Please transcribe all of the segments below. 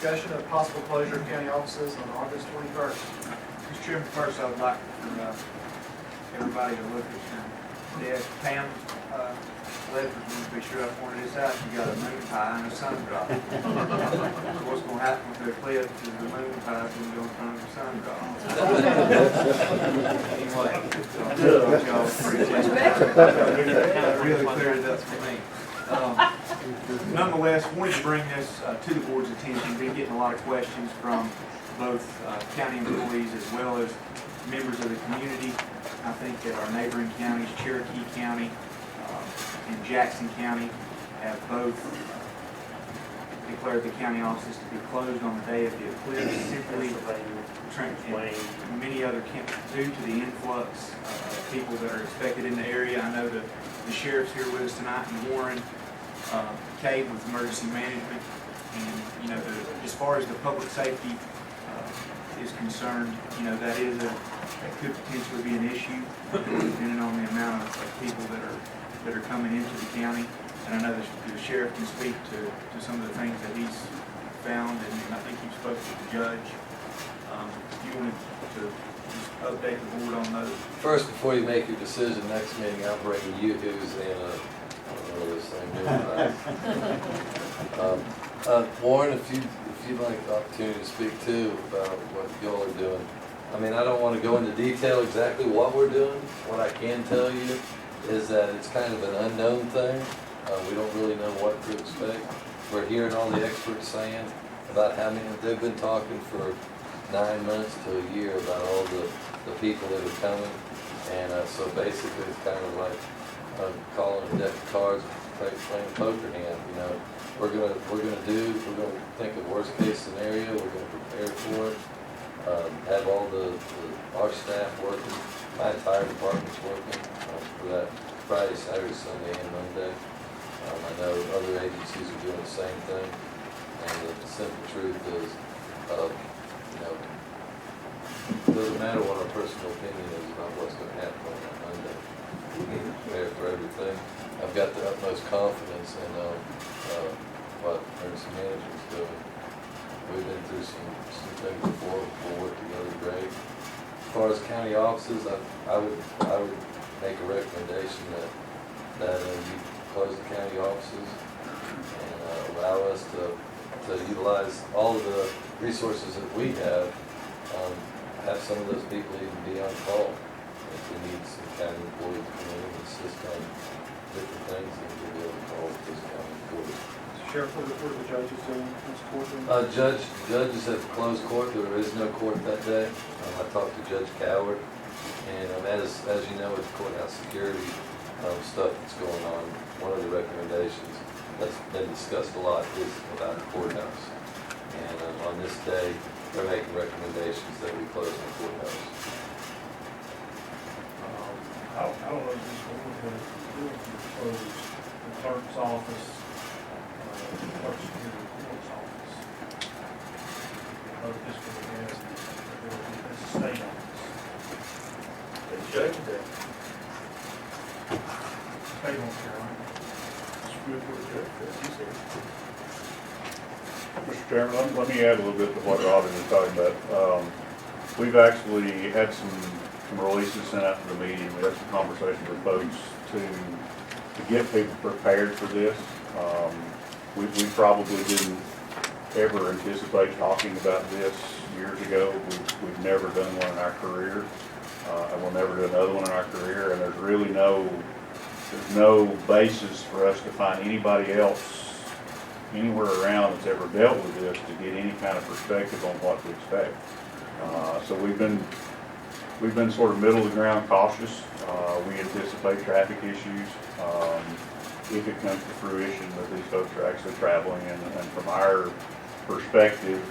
Discussion of possible closure of county offices on August 21st. Mr. Chairman, first I would like for everybody to look at your desk. Pam Ledford wanted to be sure I pointed this out. You got a moon pie and a sun drop. What's going to happen with the eclipse is the moon pie is going to go in front of the sun drop. Anyway, y'all that really cleared it up for me. Nonetheless, wanted to bring this to the board's attention. Been getting a lot of questions from both county employees as well as members of the community. I think that our neighboring counties, Cherokee County and Jackson County, have both declared the county offices to be closed on the day of the eclipse, simply and many other counties due to the influx of people that are expected in the area. I know that the sheriff's here with us tonight in Warren, Cade with emergency management, and as far as the public safety is concerned, that could potentially be an issue, depending on the amount of people that are coming into the county. And I know the sheriff can speak to some of the things that he's found, and I think he spoke to the judge. You wanted to just update the board on those? First, before you make your decision, next meeting I'll bring you who's in I don't know this thing. Warren, if you'd like the opportunity to speak too about what y'all are doing. I mean, I don't want to go into detail exactly what we're doing. What I can tell you is that it's kind of an unknown thing. We don't really know what to expect. We're hearing all the experts saying about how many, they've been talking for 9 months to a year about all the people that are coming. And so basically it's kind of like calling a deck of cards and playing poker hand. We're gonna think of worst case scenario. We're gonna prepare for it. Have all our staff working, my entire department's working for that Friday, Saturday, Sunday, and Monday. I know other agencies are doing the same thing, and the simple truth is, it doesn't matter what our personal opinion is about what's going to happen on that Monday. We need to prepare for everything. I've got the utmost confidence in what emergency management's doing. We've been through some things before. We'll work together great. As far as county offices, I would make a recommendation that you close the county offices and allow us to utilize all of the resources that we have. Have some of those people even be on call if we need some county employees to come in and assist on different things, and we'll be able to call this county employees. Sheriff, what are the judges doing this court? Judges have closed court. There is no court that day. I talked to Judge Coward, and as you know, with the courthouse security stuff that's going on, one of the recommendations that's been discussed a lot is about the courthouse. And on this day, they're making recommendations that we close the courthouse. I don't know if this one would close the clerk's office, clerk's security court's office. I know this one has, it's a state office. The judge did. State of North Carolina. It's good for the judge, he said. Mr. Chairman, let me add a little bit to what Robin was talking about. We've actually had some releases sent out to the media. We had some conversations with folks to get people prepared for this. We probably didn't ever anticipate talking about this years ago. We've never done one in our career, and we'll never do another one in our career. And there's really no basis for us to find anybody else anywhere around that's ever dealt with this to get any kind of perspective on what to expect. So we've been sort of middle of the ground cautious. We anticipate traffic issues if it comes to fruition that these folks are actually traveling. And from our perspective,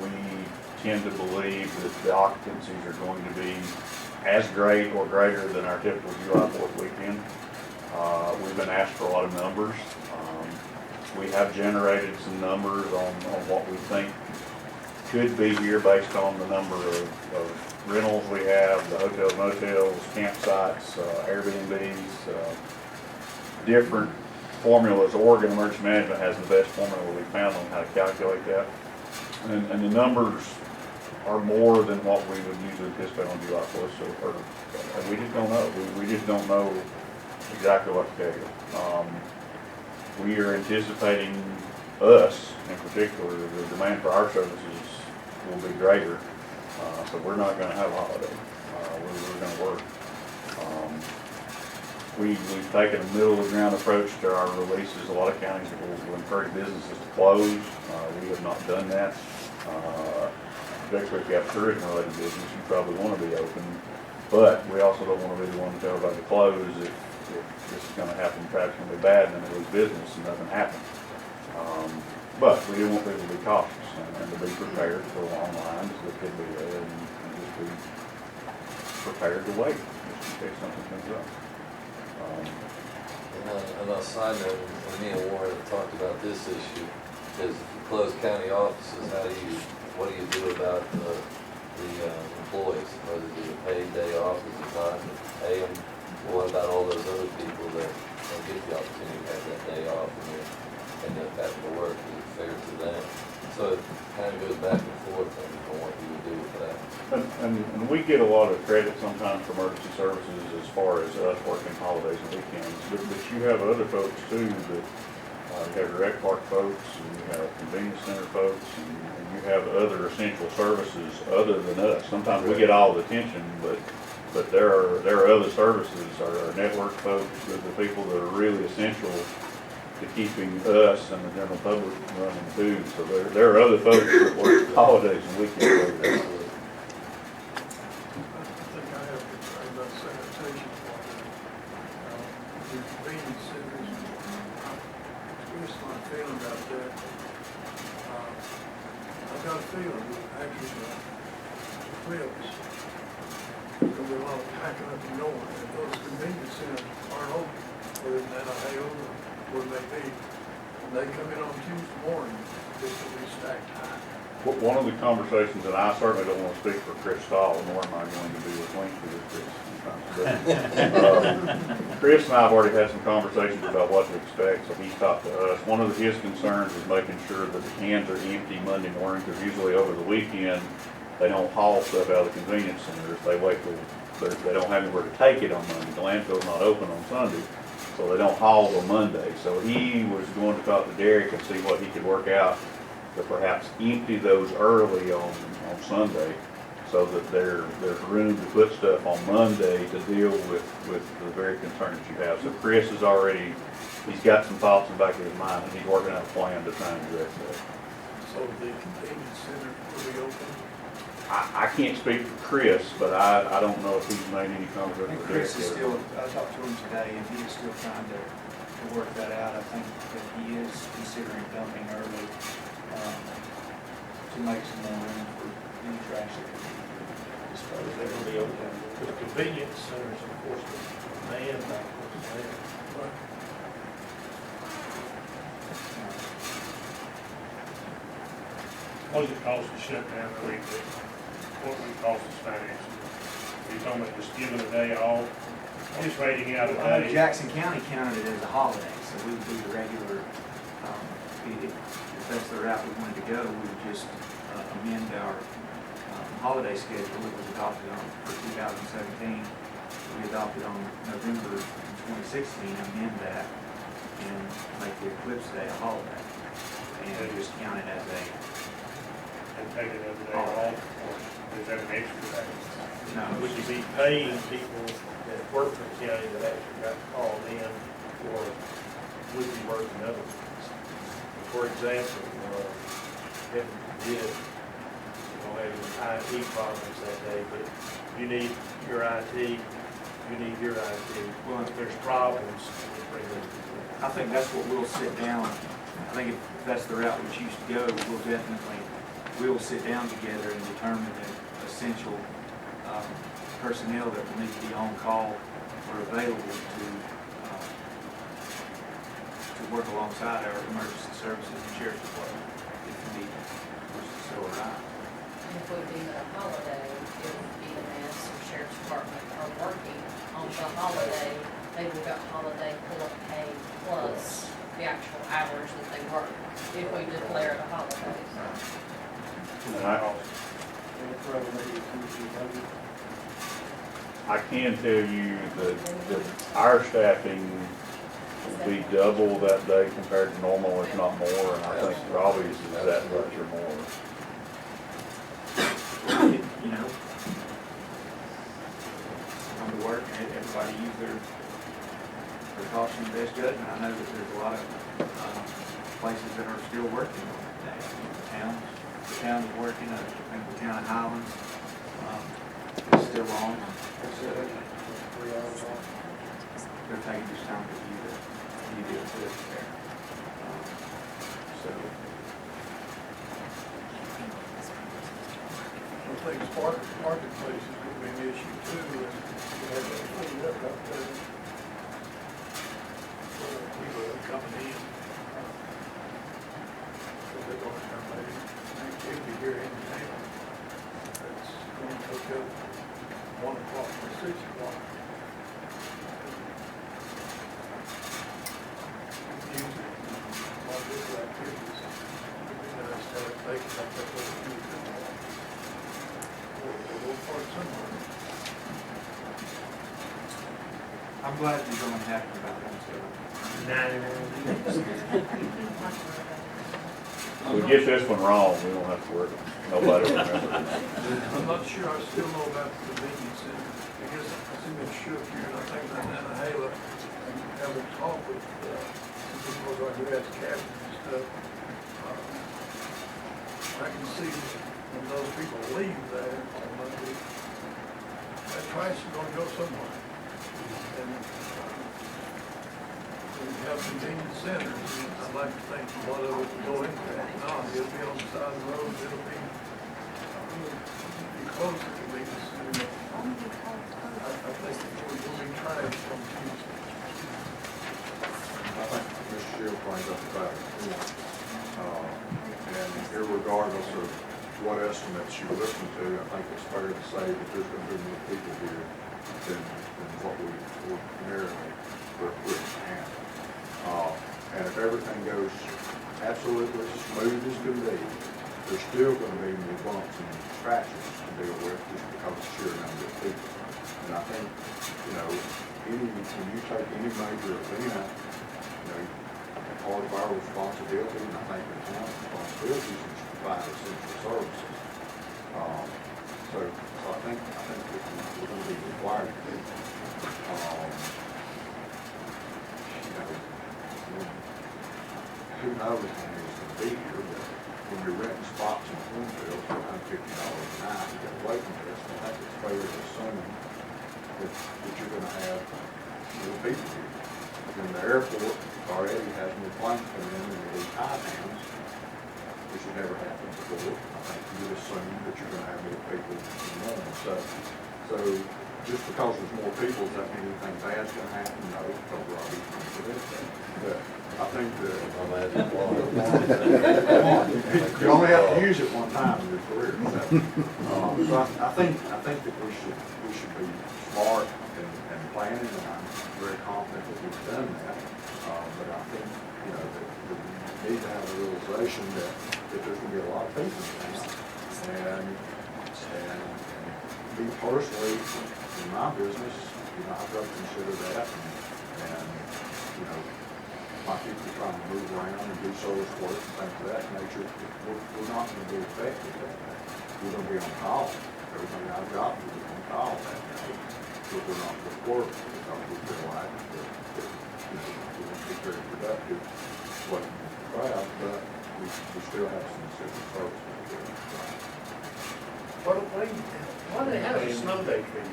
we tend to believe that the occupancies are going to be as great or greater than our typical July 4th weekend. We've been asked for a lot of numbers. We have generated some numbers on what we think could be here based on the number of rentals we have, the hotels, motels, campsites, Airbnbs, different formulas. Oregon Emergency Management has the best formula we found on how to calculate that. And the numbers are more than what we would usually anticipate on July 4th, so, and we just don't know. We just don't know exactly what to tell you. We are anticipating us, in particular, the demand for our services will be greater, so we're not gonna have a holiday. We're gonna work. We've taken a middle-of-the-ground approach to our releases. A lot of counties will encourage businesses to close. We have not done that. Particularly if you have tourism-related business, you probably want to be open, but we also don't want to be the one to tell everybody to close if this is going to happen, traffic's going to be bad, and then they lose business and nothing happens. But we do want people to be cautious and to be prepared for long lines that could be there, and just be prepared to wait just in case something comes up. And on a side note, when me and Warren have talked about this issue, is if you close county offices, what do you do about the employees? Whether they get paid day off, is it not, pay them? What about all those other people that don't get the opportunity to have that day off and they end up having to work? Is it fair to them? So it kind of goes back and forth on what you would do with that. And we get a lot of credit sometimes for emergency services as far as us working holidays and weekends, but you have other folks too that you have direct park folks, and you have convenience center folks, and you have other essential services other than us. Sometimes we get all the attention, but there are other services, our network folks, the people that are really essential to keeping us and the general public running too. So there are other folks that work holidays and weekends. I think I have concern about sanitation for the convenience centers. Here's my feeling about that. I've got a feeling that actually Eclipse, there'll be a lot of packing up and going. If those convenience centers aren't open, whether it's NIA or where they be, when they come in on Tuesday morning, this will be stacked high. One of the conversations, and I certainly don't want to speak for Chris Stahl, nor am I going to be linked to this Chris and I have already had some conversations about what to expect, so he's talked to us. One of his concerns is making sure that the cans are empty Monday morning, because usually over the weekend, they don't haul stuff out of the convenience centers. They wait till they don't have anywhere to take it on Monday. The landfill's not open on Sunday, so they don't haul till Monday. So he was going to talk to Derek and see what he could work out to perhaps empty those early on Sunday, so that there's room to put stuff on Monday to deal with the very concerns you have. So Chris is already, he's got some thoughts in the back of his mind, and he's working out a plan to try and address that. So the convenience center will be open? I can't speak for Chris, but I don't know if he's made any conversation And with Chris Derek is yet. still, I talked to him today, and he is still trying to work that out. I think that he is considering dumping early to make some more room for any trash that could be disposed They of. will be open. The convenience centers, of course, the man, Right. what does it cost to shut down the weekly? What would it cost us financially? You're talking about just giving a day off, just rating out a Well, day? Jackson County counted it as a holiday, so we would do the regular, if that's the route we wanted to go, we would just amend our holiday schedule that was adopted for 2017. We adopted on November 2016, amend that and make the Eclipse Day a holiday. And just count it as a, And take it as a day off, or is that an extra day? no, Would you be paying people that work for the county that actually got called in for weekly work and other things? For example, heaven forbid, have IT problems that day, but you need your IT, Well, if there's problems, we bring them to you. I think that's what we'll sit down. I think if that's the route we choose to go, we'll sit down together and determine the essential personnel that will need to be on call or available to work alongside our emergency services and sheriff's department if need so arrive. If we do a holiday, if EMS or sheriff's department are working on the holiday, they will get holiday pay plus the actual hours that they work, if we declare it a holiday. And I can tell you that our staffing will be double that day compared to normal, if not more, and I think Robbie's is that much or more. You know, come to work and everybody use their caution and best judgment. I know that there's a lot of places that are still working on that. The town is working, I think the town of Highlands is still on. They're taking this time to view the equipment there. So. I think marketplace is going to be an issue too, and we have that cleaned up out there. People are coming in. So they're going to have maybe activity here in town. That's going to take up 1 o'clock to 6 o'clock. Music, a lot of different activities. It'd be nice to have it taken up that little few. I'm glad you're going happy about that, so. If we get this one wrong, we don't have to worry. Nobody will remember. I'm not sure, I still know about the convenience center. I guess I see them shook here, and I think that Nanahala, and have a talk with, some people who has cabins and stuff. I can see when those people leave there on Monday, that trash is gonna go somewhere. And we have convenience centers, and I'd like to think a lot of it will go into that. No, it'll be on the side of the road, it'll be close to convenience center. I think we'll be trash on Tuesday. I think Mr. Shield brings up the fact. And irregardless of what estimates you listen to, I think it's fair to say that there's going to be more people here than what we ordinarily were equipped to handle. And if everything goes absolutely smooth as can be, there's still going to be more bumps and scratches to deal with just because of the sheer number of people. And I think, when you take any major event, part of our responsibility, and I think the town's responsibility is to provide essential services. So I think that we're going to be required to do. Who knows when it's going to be here, but when you're renting spots in Hornville for $150 a night, you got a waiting list. I think it's fair to assume that you're going to have more people here. And the airport already has more planes coming in than these high towns, which has never happened before. I think you would assume that you're going to have more people than normal. So just because there's more people, does that mean anything bad's going to happen? No, because we're already going to do that. But I think that you only have to use it one time in your career. So I think that we should be smart and planning, and I'm very confident that we've done that. But I think, that we need to have a realization that there's going to be a lot of people in town. And me personally, in my business, I've got to consider that. And my people trying to move around and do service work and things of that nature, we're not going to be affected by that. We're going to be on call. Everything I've got, we're on call that day. But we're not going to work because we feel like that we're going to be very productive, wasn't in the crowd, but we still have some essential services to do. Why do they have a snow day for you?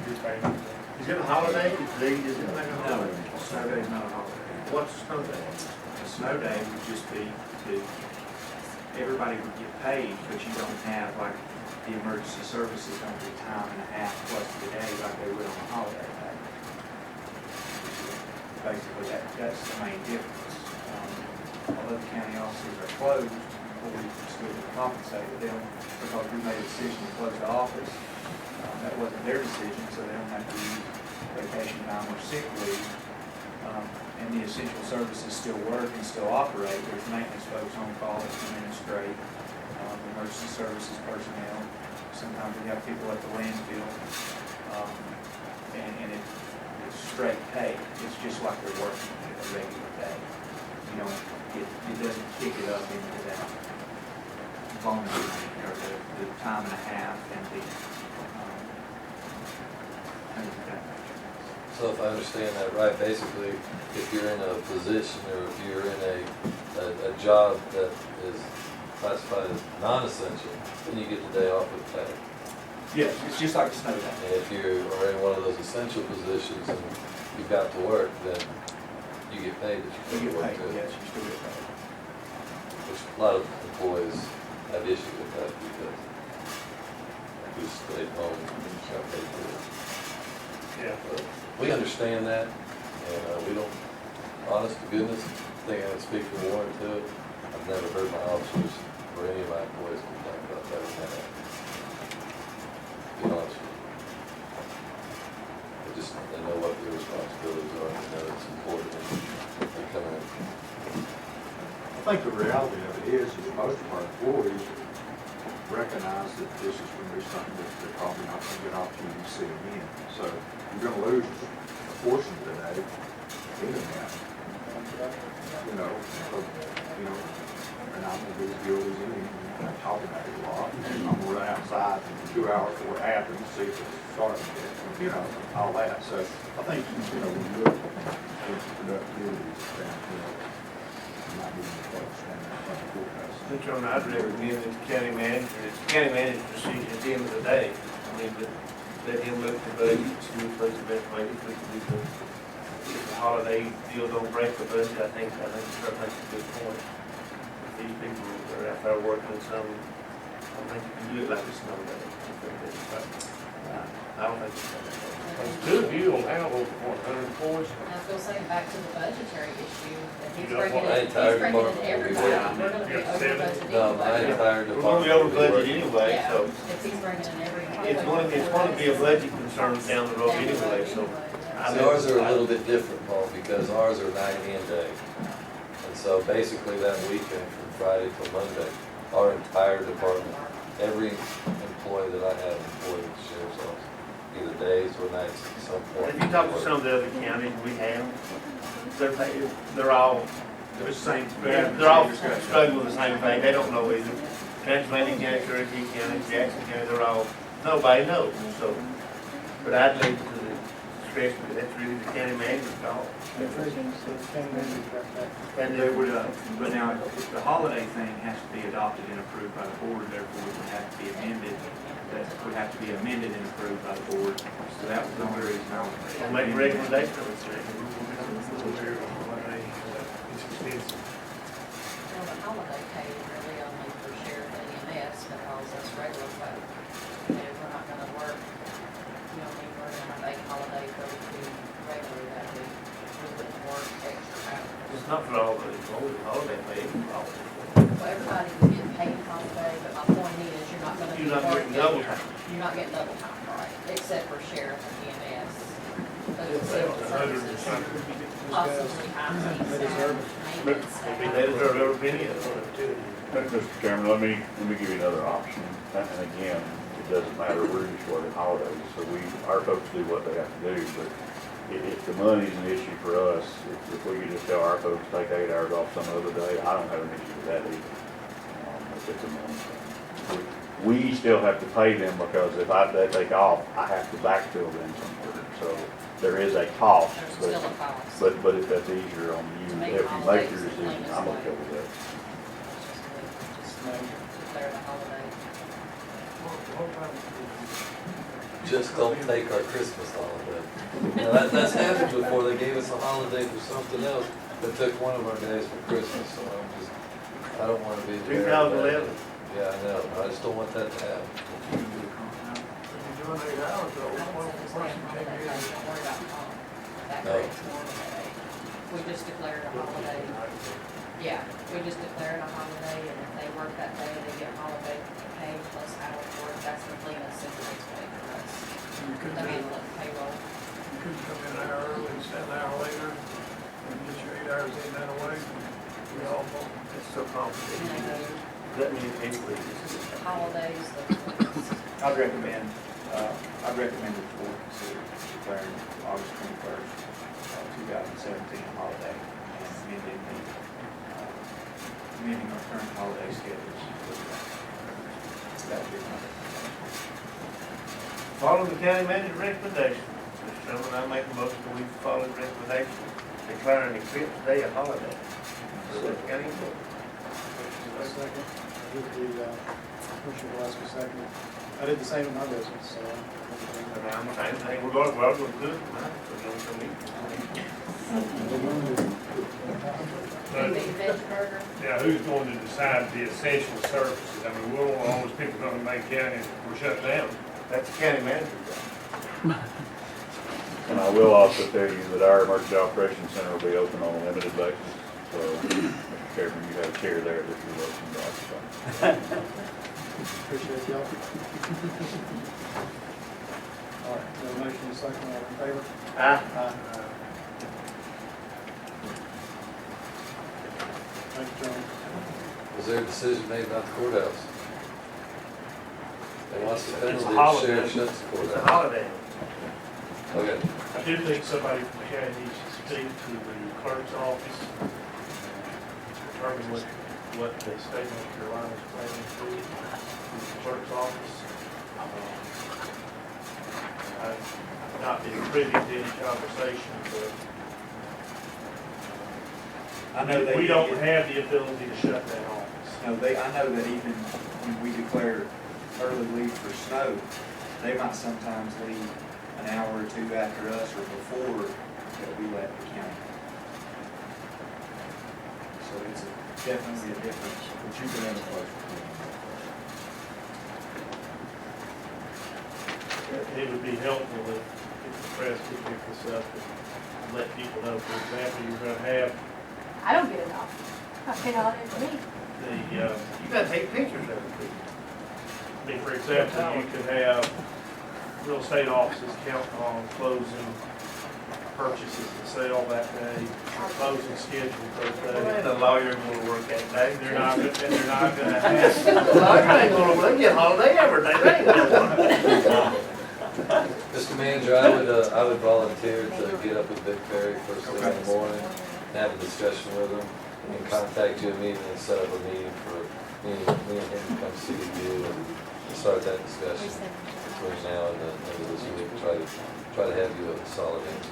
Is it a holiday? Is it like a No, holiday? snow day is not a holiday. What's a snow day? A snow day would just be that everybody would get paid, but you don't have like the emergency services don't do time and a half plus the day like they would on a holiday day. Basically, that's the main difference. Although the county offices are closed, before we still get compensated them because we made a decision to close the office. That wasn't their decision, so they don't have to use vacation time or sick leave. And the essential services still work and still operate. There's maintenance folks on call that come in and straight. The emergency services personnel. Sometimes we have people at the landfill, and it's straight pay. It's just like they're working a regular day. You know, it doesn't kick it up into that bonus or the time and a half and the things of that nature. So if I understand that right, basically, if you're in a position or if you're in a job that is classified as non-essential, then you get the day off with pay. Yes, it's just like a snow day. And if you are in one of those essential positions and you've got to work, then you get paid that You you get can work paid, too. yes, you still get paid. Which a lot of employees have issue with that because we stayed home and got paid for it. Yeah. But we understand that, and we don't, honest to goodness, think I can speak for Warren too. I've never heard my officers or any of my employees complain about that or that. To be honest with you. They know what their responsibilities are, and they know it's important when they come in. I think the reality of it is most of our employees recognize that this is going to be something that they're probably not going to get an opportunity to see again. So you're going to lose a portion of the day in that. And I'm going to be as guilty as any, I'm talking about it a lot. I'm going to run outside 2 hours before it happens, see if it's starting again, all that. So I think, when you look at productivity, might be folks standing in front of the courthouse. Mr. Chairman, I'd recommend that the county manager, it's the county manager's decision at the end of the day. I mean, let him look at the budget, see what place the best way to put it. If the holiday deal don't break the budget, I think Kurt makes a good point. If these people are out there working in some, I don't think you can do it like a snow day. I don't think it's gonna happen. Two of you will have over 100 employees. I was gonna say, back to the budgetary issue, that he's You don't bringing want- in, My entire he's bringing in department will be everybody, working. we're gonna be over budget No, my anyway. entire We're gonna department. be over will budget working. anyway, Yeah, so if he's bringing in every employee. it's gonna be a budget concern down the road anyway, so. See, ours are a little bit different, Paul, because ours are night and day. And so basically that weekend from Friday till Monday, our entire department, every employee that I have employed at the sheriff's office, either days or nights at some point. If you talk to some of the other counties we have, they're all, The same. they're all struggling with the same thing, they don't know either. Pennsylvania County, Cherokee County, Jackson County, they're all, nobody knows, so. But I'd leave it to the discretion, but that's really the county manager's call. And they would, but now, if the holiday thing has to be adopted and approved by the board, therefore it would have to be amended. That would have to be amended and approved by the board. So that was the only reason I was. I'll make a recommendation on it. Well, the holiday pay is really only for sheriff and EMS, because that's regular pay. We're not gonna work, we're gonna have a holiday for the two regular that week. We wouldn't work extra hours. It's not for all the holiday pay, it's for all. Well, everybody would get paid holiday, but my point is, you're not gonna be You're not getting double working, time. you're not getting double time, right, except for sheriff and EMS. Those are civil services, possibly IT staff, maintenance staff. They deserve every penny of it. Mr. Chairman, let me give you another option. And again, it doesn't matter, we're just working holidays, so our folks do what they have to do, but if the money's an issue for us, if we could just tell our folks take 8 hours off some other day, I don't have an issue with that either. If it's a money thing. We still have to pay them because if they take off, I have to backfill them somewhere. So there is a cost, There's still a cost. but if that's easier on you, To make if you make holidays your the decision, cleanest I'm way. okay with that. Just declare the holiday. Just don't take our Christmas holiday. Now, that's happened before. They gave us a holiday for something else, but took one of our days for Christmas, so I don't want to be there. 2011. Yeah, I know. I just don't want that to happen. If you're doing 8 hours, though, one person can't Don't get it. worry about comp. That No. creates more of a headache. We just declared a holiday. Yeah, we just declared a holiday, and if they work that day, they get holiday pay plus hours work. That's the cleanest, simplest way for us You to could handle it payroll. you could come in an hour early and stay an hour later and get your 8 hours in that way. We all, it's so And they complicated. move. that many increases. Holidays, I'd recommend the board consider declaring August 21st, 2017 a holiday and amending our current holiday schedules. That would be my recommendation. Follow the county manager's recommendation. Mr. Chairman, I make a motion that we follow the recommendation, declaring Eclipse Day a holiday. For the county board. Second. I did the, Commissioner Velasquez second. I did the same in my business, so. And I'm saying, hey, we're going to do it tonight, we're going to meet. the veg burger. Now, who's going to decide the essential services? I mean, we're all those people going to Macon County, we're shut down. That's the county manager's job. And I will also tell you that our emergency operations center will be open on a limited basis. So, Mr. Chairman, you have a chair there that you're welcome to occupy. Appreciate y'all. All right, we have a motion and a second, all in favor? Aye. Thank you, John. Was there a decision made about the courthouse? And what's the penalty if the holiday. sheriff shuts the It's a courthouse? holiday. Okay, I do think somebody from the county needs to speak to the clerk's office, determine what the state of North Carolina is planning to do with the clerk's office. I've not been privy to any conversation, but I know they. we don't have the ability to shut that office. No, I know that even when we declare early leave for snow, they might sometimes leave an hour or two after us or before that we let the county. So it's definitely a difference. but you can have a question. It would be helpful if the press could pick this up and let people know, for example, you're gonna have I don't get it off. I pay all that for me. the, You gotta take pictures of it. I mean, for example, you could have real estate offices count on closing purchases and sale that day, closing schedule those Well, days. ain't a lawyer gonna work that day. They're not, and they're not gonna have, A lawyer ain't gonna work, they get a holiday every day, they ain't gonna work. Mr. Manager, I would volunteer to get up with Vic Perry first thing in the morning, and have a discussion with him, and contact you immediately and set up a meeting for me and him to come see you and start that discussion between now and the end of this week. Try to have you a solid answer.